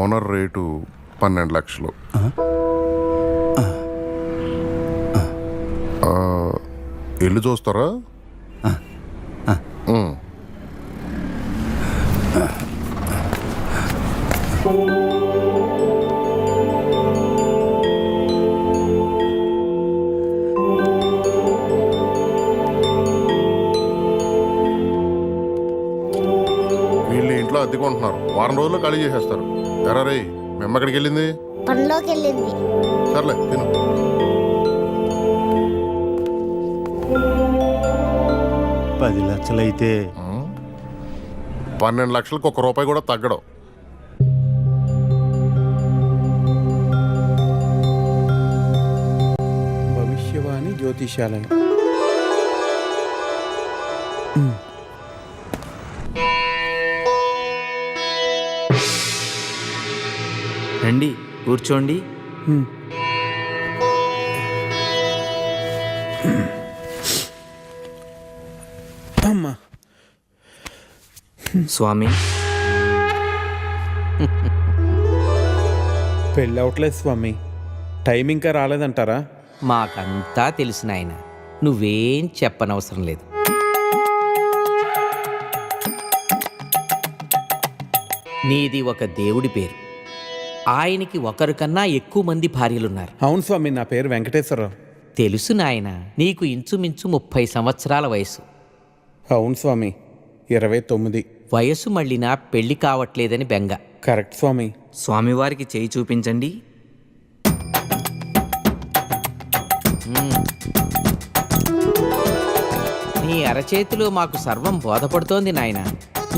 Owner rate 12 లక్షలు. ఇల్లు చూస్తారా? వీళ్ళు ఇంట్లో అద్దెకుంటున్నారు, వారం రోజుల్లో ఖాళీ చేసేస్తారు. ఎరా రే, మేము ఎక్కడికి వెళ్ళింది? పనిలోకి వెళ్ళింది. సర్లే తిను. 10 లక్షలైతే 12 లక్షలకు ₹1 కూడా తగ్గడం. భవిష్యవాణి జ్యోతిషాలయం. రండి కూర్చోండి. అమ్మా స్వామి, పెళ్ళి అవట్లేదు స్వామి. టైం ఇంకా రాలేదంటారా? మాకంతా తెలిసిన ఆయన, నువ్వేం చెప్పనవసరం లేదు. నీది ఒక దేవుడి పేరు. ఆయనకి ఒకరి కన్నా ఎక్కువ మంది భార్యలున్నారు. అవును స్వామి, నా పేరు వెంకటేశ్వరరావు. తెలుసు నాయన, నీకు ఇంచుమించు 30 సంవత్సరాల వయసు. అవును స్వామి, 29. వయసు మళ్ళినా పెళ్లి కావట్లేదని బెంగ. కరెక్ట్ స్వామి. స్వామివారికి చేయి చూపించండి. నీ అరచేతిలో మాకు సర్వం బోధపడుతోంది నాయన.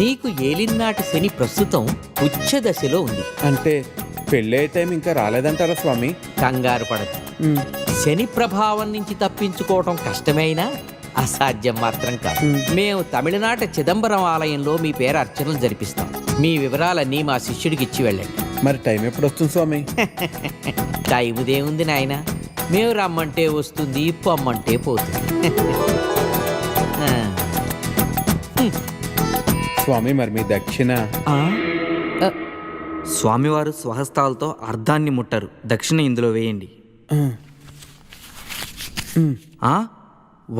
నీకు ఏలినాటి శని ప్రస్తుతం ఉచ్చ దశలో ఉంది. అంటే పెళ్ళే టైం ఇంకా రాలేదంటారా స్వామి? కంగారు పడదు. శని ప్రభావం నుంచి తప్పించుకోవటం కష్టమైనా అసాధ్యం మాత్రం కాదు. మేము తమిళనాట చిదంబరం ఆలయంలో మీ పేరు అర్చనలు జరిపిస్తాం. మీ వివరాలన్నీ మా శిష్యుడికి ఇచ్చి వెళ్ళండి. మరి టైం ఎప్పుడు వస్తుంది స్వామి? టైముదేముంది నాయన, మేము రమ్మంటే వస్తుంది, పొమ్మంటే పోతుంది. స్వామి మరి మీ దక్షిణ? స్వామివారు స్వహస్తాలతో అర్ధాన్ని ముట్టరు. దక్షిణ ఇందులో వేయండి.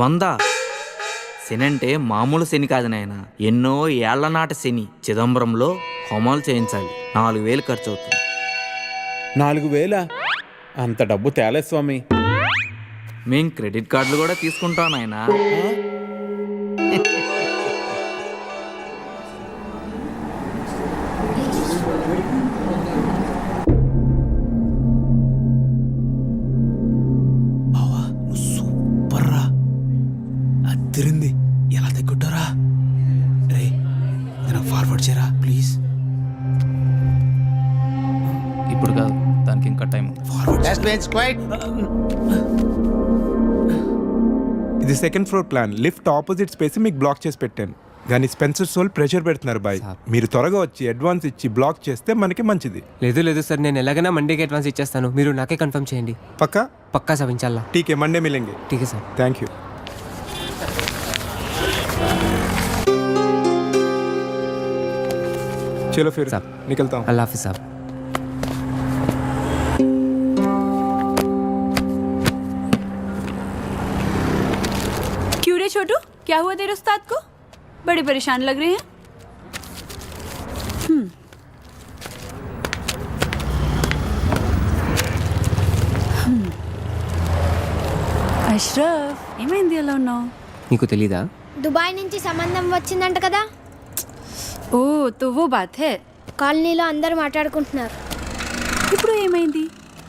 100. శని అంటే మామూలు శని కాదు నాయన, ఎన్నో ఏళ్ల నాటి శని. చిదంబరంలో హోమాలు చేయించాలి. 4000 ఖర్చు అవుతుంది. 4000? అంత డబ్బు తేలే స్వామి. మేం క్రెడిట్ కార్డులు కూడా తీసుకుంటాం నాయన. తిరింది ఎలా తగ్గుంటారా? రే నేను ఫార్వర్డ్ చేయరా ప్లీజ్. ఇప్పుడు కాదు, దానికి ఇంకా టైం. ఇది second floor plan. Lift opposite space మీకు బ్లాక్ చేసి పెట్టాను, కానీ స్పెన్సర్ సోల్ ప్రెషర్ పెడుతున్నారు బాయ్. మీరు త్వరగా వచ్చి అడ్వాన్స్ ఇచ్చి బ్లాక్ చేస్తే మనకి మంచిది. లేదు సార్, నేను ఎలాగైనా మండేకి అడ్వాన్స్ ఇచ్చేస్తాను. మీరు నాకే కన్ఫర్మ్ చేయండి. పక్కా సార్, ఇన్షాల్లా. ఠీకే, మండే మిలేంగే. ఠీకే సార్. Thank you. चलो फिर साहब निकलता हूँ. अल्लाह हाफिज़ साहब. क्यों रे छोटू, क्या हुआ तेरे उस्ताद को? बड़े परेशान लग रहे हैं. అష్రఫ్, ఏమైంది అలా ఉన్నావు? నీకు తెలీదా? దుబాయ్ నుంచి సంబంధం వచ్చిందంట కదా. ఓ తో వో బాత్ హై. కాలనీలో అందరూ మాట్లాడుకుంటున్నారు. ఇప్పుడు ఏమైంది?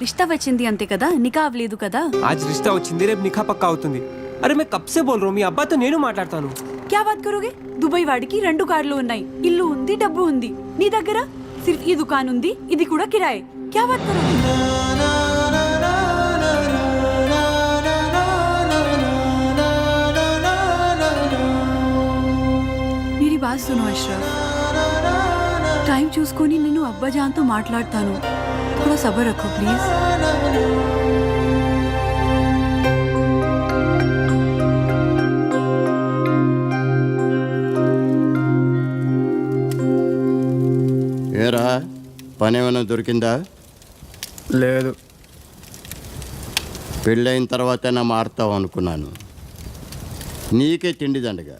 రిష్తా వచ్చింది అంతే కదా, నికా అవ్వలేదు కదా. आज रिश्ता వచ్చింది, రేపు నికా పక్కా అవుతుంది. అరే मैं कब से बोल रहा हूँ, మీ అబ్బాతో నేను మాట్లాడతాను. क्या बात करोगे? దుబాయ్ వాడికి 2 కార్లు ఉన్నాయి, ఇల్లు ఉంది, డబ్బు ఉంది. నీ దగ్గర సిర్ఫ్ ఈ దుకాన్ ఉంది, ఇది కూడా కిరాయే. क्या बात करोगे? मेरी बात सुनो अशरफ, टाइम చూసుకొని నేను అబ్బాజాన్తో మాట్లాడతాను. थोड़ा सब्र रखो प्लीज. ఏరా పని ఏమైనా దొరికిందా? లేదు. పెళ్ళైన తర్వాతైనా మారుతావు అనుకున్నాను. నీకే తిండి దండగా,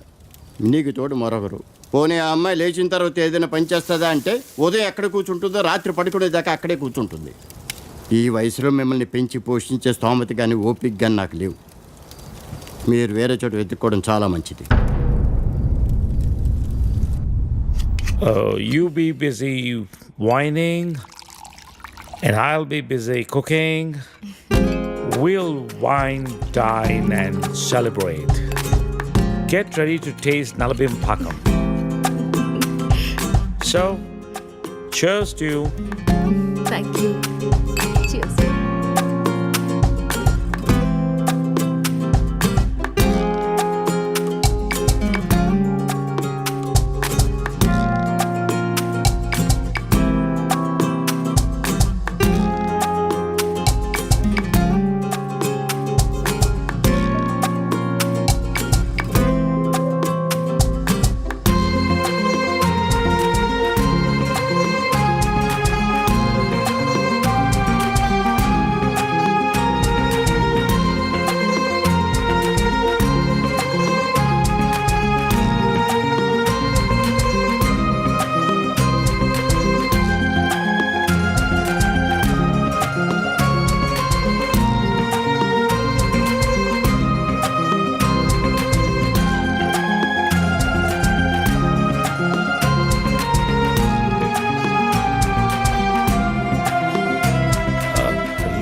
నీకు తోడు మరొకరు. పోనీ ఆ అమ్మాయి లేచిన తర్వాత ఏదైనా పని చేస్తుందా అంటే ఉదయం ఎక్కడ కూర్చుంటుందో రాత్రి పడుకునేదాకా అక్కడే కూర్చుంటుంది. ఈ వయసులో మిమ్మల్ని పెంచి పోషించే స్తోమత కానీ ఓపిక కానీ నాకు లేవు. మీరు వేరే చోట వెతుక్కోవడం చాలా మంచిది. You be busy whining and I'll be busy cooking. We'll wine, dine and celebrate. Get ready to taste Nalabim Pakam. So, cheers to you. Thank you. Cheers.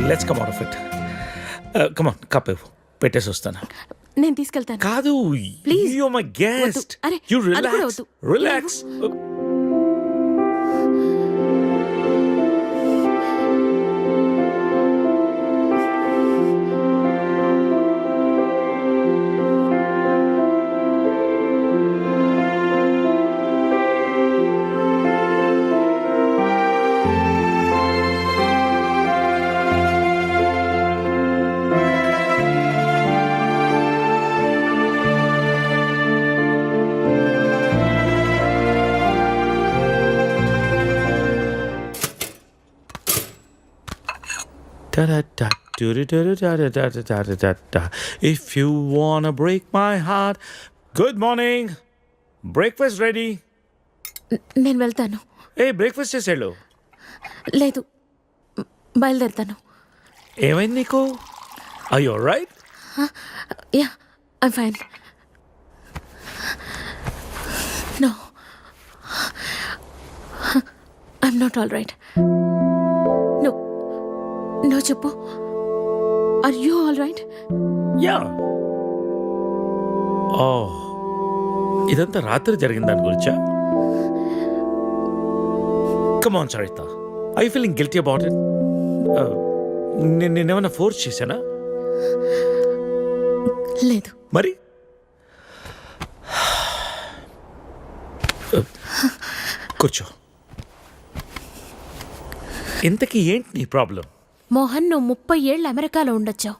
Let's come out of it. Come on, cup పెట్టేసి వస్తాను. నేను తీసుకెళ్తాను. కాదు, Please. you're my guest. వద్దు. అరే, You అది కూడా relax. వద్దు. Relax. Da-da-da, do-da-da-da-da-da-da-da-da. If you wanna break my heart. Good morning. Breakfast ready. నేను వెళ్తాను. ఏ బ్రేక్ఫాస్ట్ చేసేళ్ళు. లేదు, బయలుదేరుతాను. ఏమైంది నీకు? Are you alright? Yeah, I'm fine. No, I'm not all right. No no చెప్పు. Are you all right? Yeah. Oh. ఇదంతా రాత్రి జరిగిన దాని గురించా? Come on, Sarita. Are you feeling guilty about it? నేనేమన్నా ఫోర్స్ చేశానా? లేదు. మరి కూర్చో. ఇంతకీ ఏంటి నీ ప్రాబ్లం? మోహన్, నువ్వు 30 ఏళ్ళు అమెరికాలో ఉండొచ్చావు.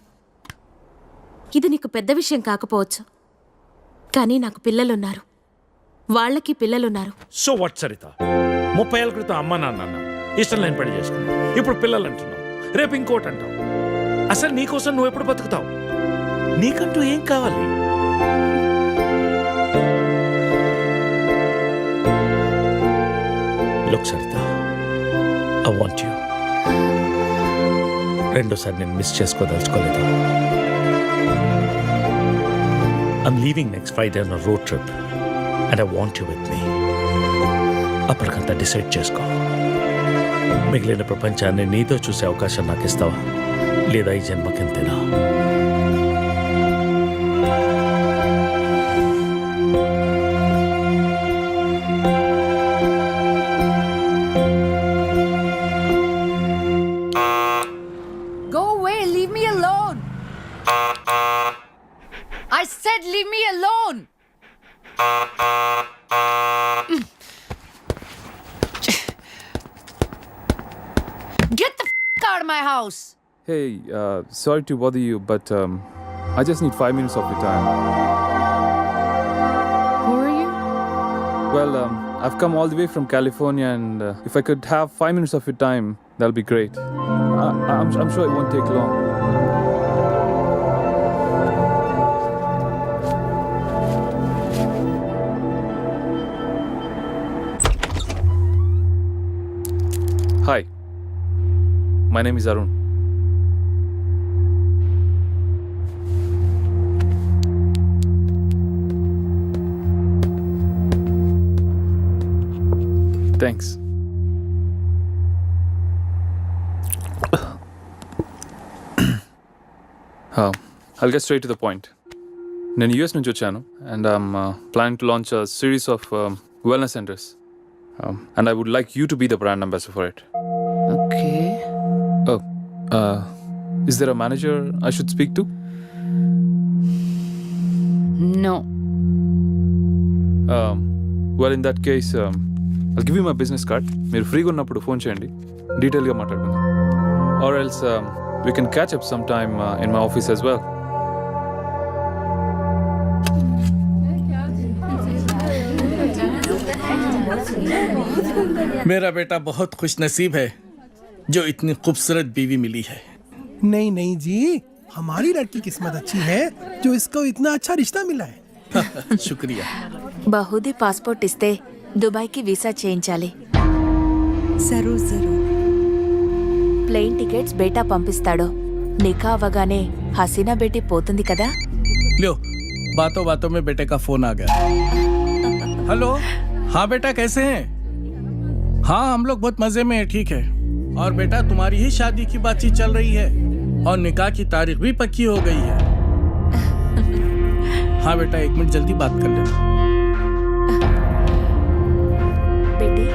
ఇది నీకు పెద్ద విషయం కాకపోవచ్చు, కానీ నాకు పిల్లలున్నారు, వాళ్ళకి పిల్లలున్నారు. So what Saritha? 30 ఏళ్ళ క్రితం అమ్మ నాన్న అన్నావు, ఇష్టం లేని పెళ్లి చేసుకున్నావు, ఇప్పుడు పిల్లలు అంటున్నావు, రేపు ఇంకోటి అంటావు. అసలు నీకోసం నువ్వు ఎప్పుడు బతుకుతావు? నీకంటూ ఏం కావాలి? Look Saritha, I want you. రెండోసారి నేను miss చేసుకోదలుచుకోలేదు. I'm leaving next Friday on a road trip and I want you with me. అప్పటికంతా డిసైడ్ చేసుకో. మిగిలిన ప్రపంచాన్ని నీతో చూసే అవకాశం నాకు ఇస్తావా, లేదా ఈ జన్మకింతేనా? Get the f out of my house. Hey, sorry to bother you, but I just need 5 minutes of your time. Who are you? Well, I've come all the way from California, and if I could have 5 minutes of your time, that'll be great. I'm sure it won't take long. Hi, my name is Arun. Thanks. I'll get straight to the point. నేను US నుంచి వచ్చాను and I'm planning to launch a series of wellness centers. And I would like you to be the brand ambassador for it. Okay. Oh, is there a manager I should speak to? No. Well, in that case, I'll give you my business card. మీరు ఫ్రీగా ఉన్నప్పుడు phone చేయండి, డీటెయిల్గా మాట్లాడుకుందాం. Or else we can catch up sometime in my office as well. मेरा बेटा बहुत खुश नसीब है जो इतनी खूबसूरत बीवी मिली है। नहीं नहीं जी, हमारी लड़की किस्मत अच्छी है जो इसको इतना अच्छा रिश्ता मिला है. शुक्रिया। బహుది పాస్పోర్ట్ ఇస్తే దుబాయ్కి వీసా చేయించాలి. జరూర్ జరూర్. ప్లేన్ టికెట్స్ బేటా పంపిస్తాడు. నికా అవ్వగానే హసీనా బేటీ పోతుంది కదా. लो, बातों बातों में बेटे का फोन आ गया। हेलो, हाँ बेटा कैसे हैं? हाँ हम लोग बहुत मजे में हैं, ठीक है। और बेटा तुम्हारी ही शादी की बातचीत चल रही है और निकाह की तारीख भी पक्की हो गई है। हाँ बेटा 1 मिनट जल्दी बात कर लेना। బేటీ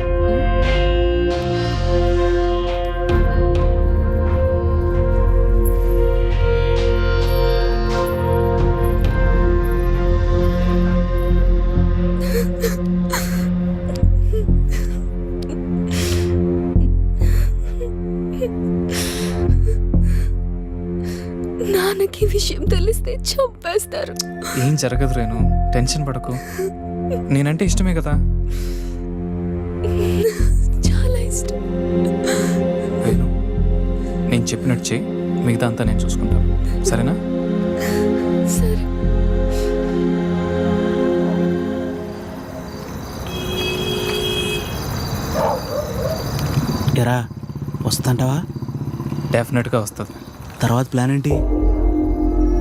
నాన్నకి విషయం తెలిస్తే చంపేస్తారు. ఏం జరగదు రేణు, టెన్షన్ పడకు. నేనంటే ఇష్టమే కదా. చాలా ఇష్టం. రేణు, నేను చెప్పినట్టు చెయ్యి, మిగతా అంతా నేను చూసుకుంటాను, సరేనా? సరే. ఎరా వస్తుంటావా? డెఫినెట్గా వస్తుంది. తర్వాత ప్లాన్ ఏంటి?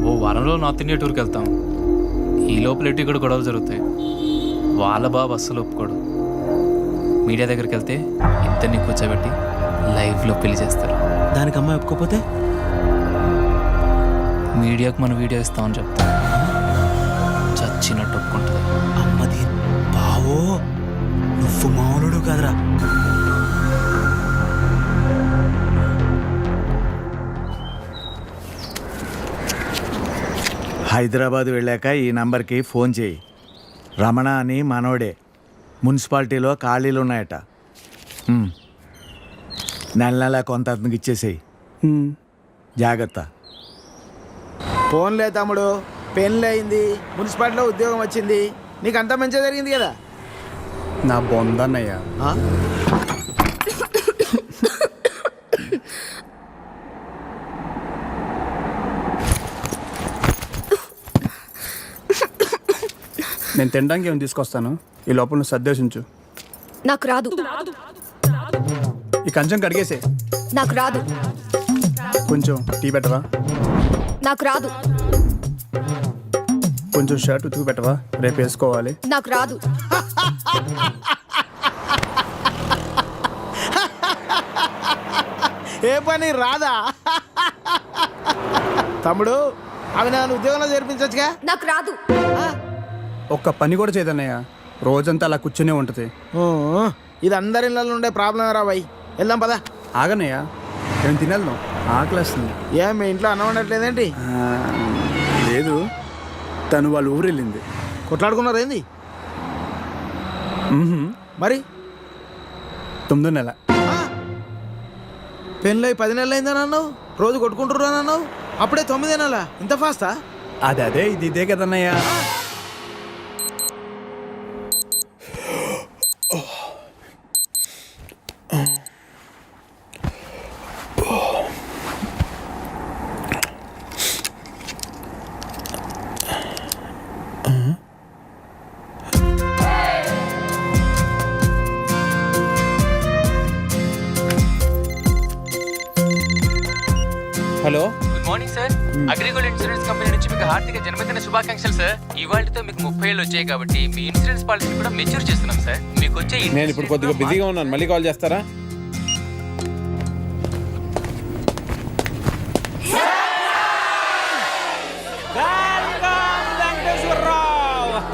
ఓ వారంలో నార్త్ ఇండియా టూర్కి వెళ్తాం. ఈ లోపల ఎటు ఇక్కడ గొడవలు జరుగుతాయి. వాళ్ళ బాబు అస్సలు ఒప్పుకోడు. మీడియా దగ్గరికి వెళ్తే ఇద్దరిని కూర్చోబెట్టి లైవ్లో పెళ్లి చేస్తారు. దానికి అమ్మాయి ఒప్పుకోపోతే మీడియాకు మన వీడియో ఇస్తామని చెప్తాం. చచ్చినట్టు ఒప్పుకుంటుంది. అమ్మది బావో, నువ్వు మామూలుడు కాదురా. హైదరాబాద్ వెళ్ళాక ఈ నంబర్కి ఫోన్ చేయి. రమణ అని మనోడే. మున్సిపాలిటీలో ఖాళీలు ఉన్నాయట. నెల నెల కొంత అతనికి ఇచ్చేసేయి. జాగ్రత్త. ఫోన్లే తమ్ముడు, పెళ్ళి అయింది, మున్సిపాలిటీలో ఉద్యోగం వచ్చింది, నీకు అంతా మంచిగా జరిగింది కదా. నా బొందన్నయ్య. నేను తినడానికి ఏమైనా తీసుకొస్తాను, ఈ లోపల నువ్వు సర్దేశించు. నాకు రాదు. ఈ కంచం కడిగేసే. నాకు రాదు. కొంచెం టీ పెట్టవా? నాకు రాదు. కొంచెం షర్ట్ ఉతుకు పెట్టవా, రేపు వేసుకోవాలి. నాకు రాదు. ఏ పని రాదా? తమ్ముడు, అవి నన్ను ఉద్యోగంలో చేర్పించచ్చుగా. నాకు రాదు. ఒక్క పని కూడా చేయదన్నయ్య, రోజంతా అలా కూర్చునే ఉంటుంది. ఇది అందరి ఇళ్ళలో ఉండే ప్రాబ్లం రా బాయ్. వెళ్దాం పదా. ఆగన్నయ్య, నేను తినేద్దాం, ఆకలేస్తుంది. ఏం మీ ఇంట్లో అన్నం ఉండట్లేదేంటి? లేదు, తను వాళ్ళ ఊరు వెళ్ళింది. కొట్లాడుకున్నారు ఏంది? మరి 9వ నెల. పెళ్ళి 10 నెలలు అయిందని అన్నావు, రోజు కొట్టుకుంటున్నాను అన్నావు, అప్పుడే 9 నెలల, ఇంత ఫాస్టా? అదే ఇదే కదన్నయ్యా. Hello, good morning sir. Agrigold insurance company నుంచి మీకు హార్దిక జన్మదిన శుభాకాంక్షలు సార్. ఇవాళతో మీకు 30 ఏళ్ళు వచ్చాయి కాబట్టి మీ ఇన్సూరెన్స్ పాలసీ కూడా మెచ్యూర్ చేస్తున్నాం సార్. మీకు వచ్చే నేను ఇప్పుడు కొద్దిగా బిజీగా ఉన్నాను, మళ్ళీ కాల్ చేస్తారా?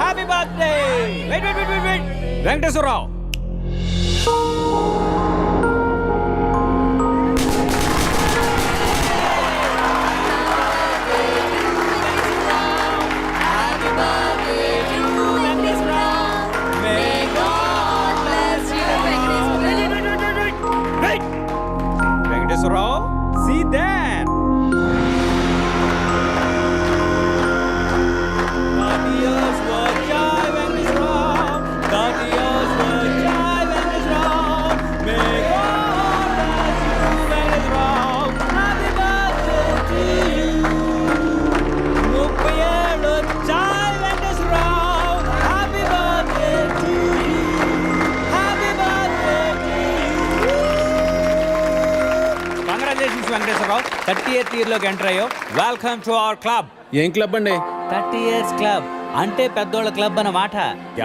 Happy birthday. Venkateswararao, Venkateswararao, see there. Congratulations Venkateswararao, 38th ఇయర్లోకి ఎంటర్ అయ్యో. Welcome to our club. ఏం క్లబ్ అండి? 30 ఇయర్స్ క్లబ్ అంటే పెద్దోళ్ళ క్లబ్ అన్నమాట.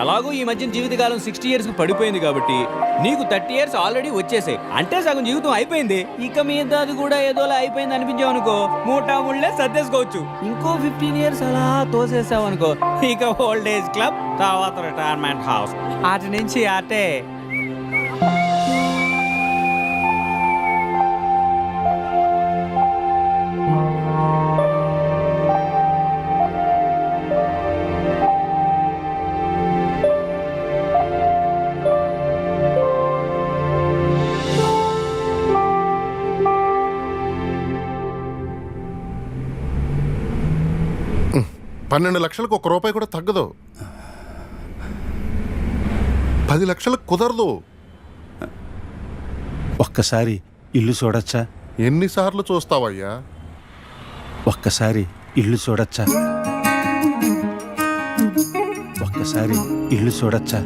ఎలాగో ఈ మధ్య జీవితకాలం 60 years కు పడిపోయింది కాబట్టి నీకు 30 years ఆల్రెడీ వచ్చేసాయి, అంటే సగం జీవితం అయిపోయింది. ఇక మీద అది కూడా ఏదోలా అయిపోయింది అనిపించావు అనుకో, మూటా ముళ్ళే సర్దేసుకోవచ్చు. ఇంకో 15 years అలా తోసేసావు అనుకో, ఇక ఓల్డ్ ఏజ్ క్లబ్, తర్వాత రిటైర్మెంట్ హౌస్, అటు నుంచి అటే. $12 లక్షలకు ₹1 కూడా తగ్గదు. 10 లక్షలకు కుదరదు. ఒక్కసారి ఇల్లు చూడొచ్చా? ఎన్నిసార్లు చూస్తావయ్యా? ఒక్కసారి ఇల్లు చూడొచ్చా? ఒక్కసారి ఇల్లు చూడొచ్చా?